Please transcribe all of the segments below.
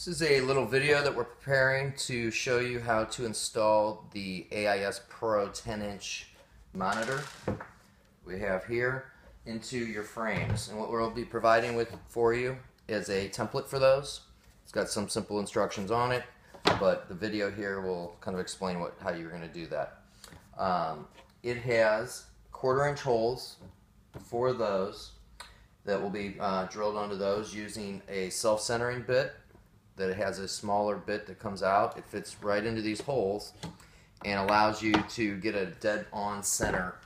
This is a little video that we're preparing to show you how to install the AIS Pro 10-inch monitor we have here into your frames. And what we'll be providing for you is a template for those. It's got some simple instructions on it, but the video here will kind of explain how you're going to do that. It has 1/4-inch holes for those that will be drilled onto those using a self-centering bit. That it has a smaller bit that comes out. It fits right into these holes and allows you to get a dead-on center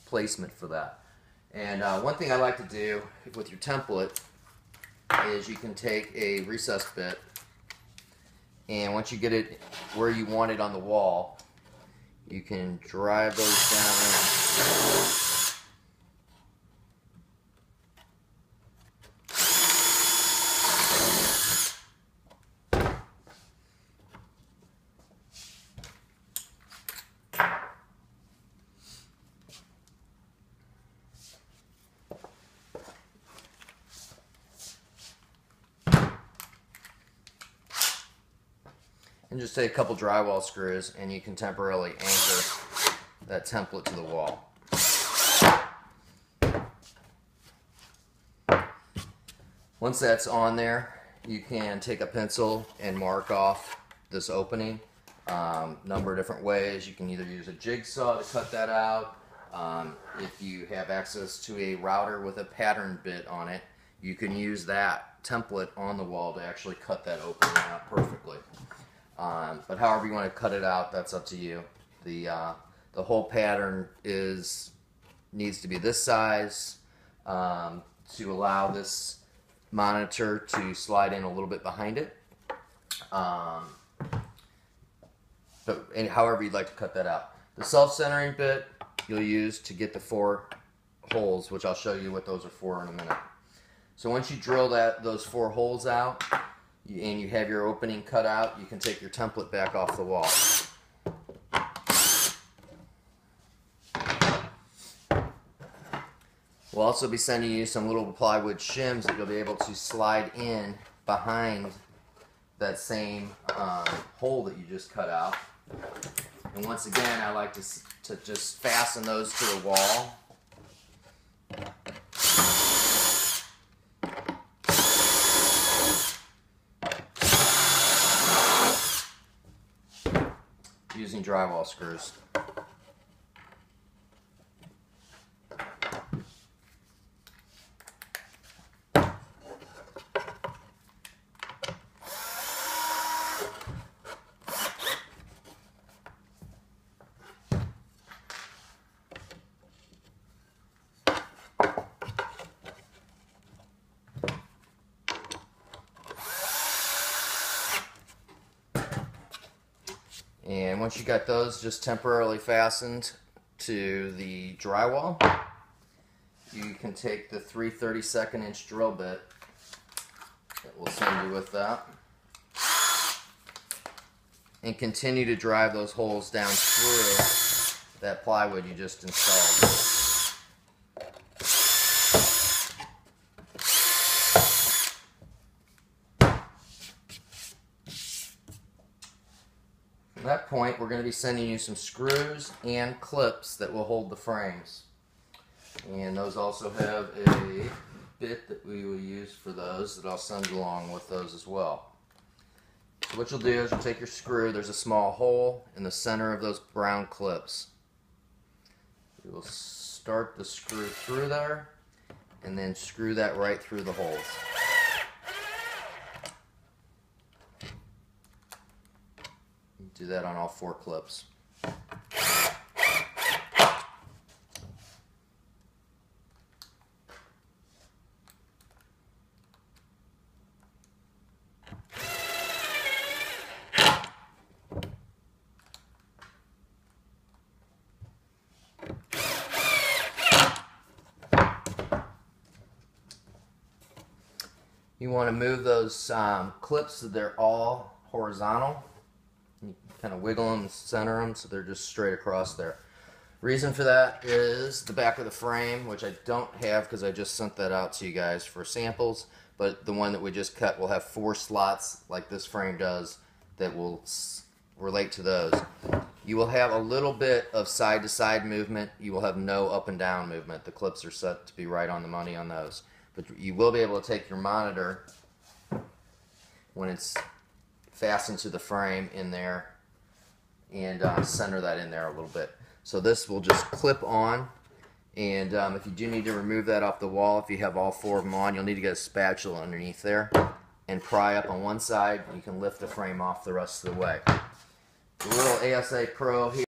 placement for that. And one thing I like to do with your template is you can take a recess bit, and once you get it where you want it on the wall, you can drive those down in. And just take a couple drywall screws and you can temporarily anchor that template to the wall. Once that's on there, you can take a pencil and mark off this opening. Number of different ways. You can either use a jigsaw to cut that out. If you have access to a router with a pattern bit on it, you can use that template on the wall to actually cut that opening out perfectly. But however you want to cut it out, that's up to you. The whole pattern needs to be this size to allow this monitor to slide in a little bit behind it. And however you'd like to cut that out. The self-centering bit you'll use to get the 4 holes, which I'll show you what those are for in a minute. So once you drill those 4 holes out, and you have your opening cut out, you can take your template back off the wall. We'll also be sending you some little plywood shims that you'll be able to slide in behind that same hole that you just cut out. And once again, I like to just fasten those to the wall. Using drywall screws. And once you got those just temporarily fastened to the drywall, you can take the 3/32" drill bit that we'll send you with that and continue to drive those holes down through that plywood you just installed. At that point, we're going to be sending you some screws and clips that will hold the frames. And those also have a bit that we will use for those that I'll send along with those as well. So what you'll do is you'll take your screw, there's a small hole in the center of those brown clips. You will start the screw through there and then screw that right through the holes. Do that on all 4 clips. You want to move those clips so they're all horizontal. You kind of wiggle them and center them so they're just straight across there. Reason for that is the back of the frame, which I don't have because I just sent that out to you guys for samples, but the one that we just cut will have 4 slots like this frame does that will relate to those. You will have a little bit of side-to-side movement. You will have no up and down movement. The clips are set to be right on the money on those. But you will be able to take your monitor when it's fastened to the frame in there and center that in there a little bit. So this will just clip on, and if you do need to remove that off the wall, if you have all 4 of them on, you'll need to get a spatula underneath there and pry up on one side. You can lift the frame off the rest of the way. The little ASA Pro here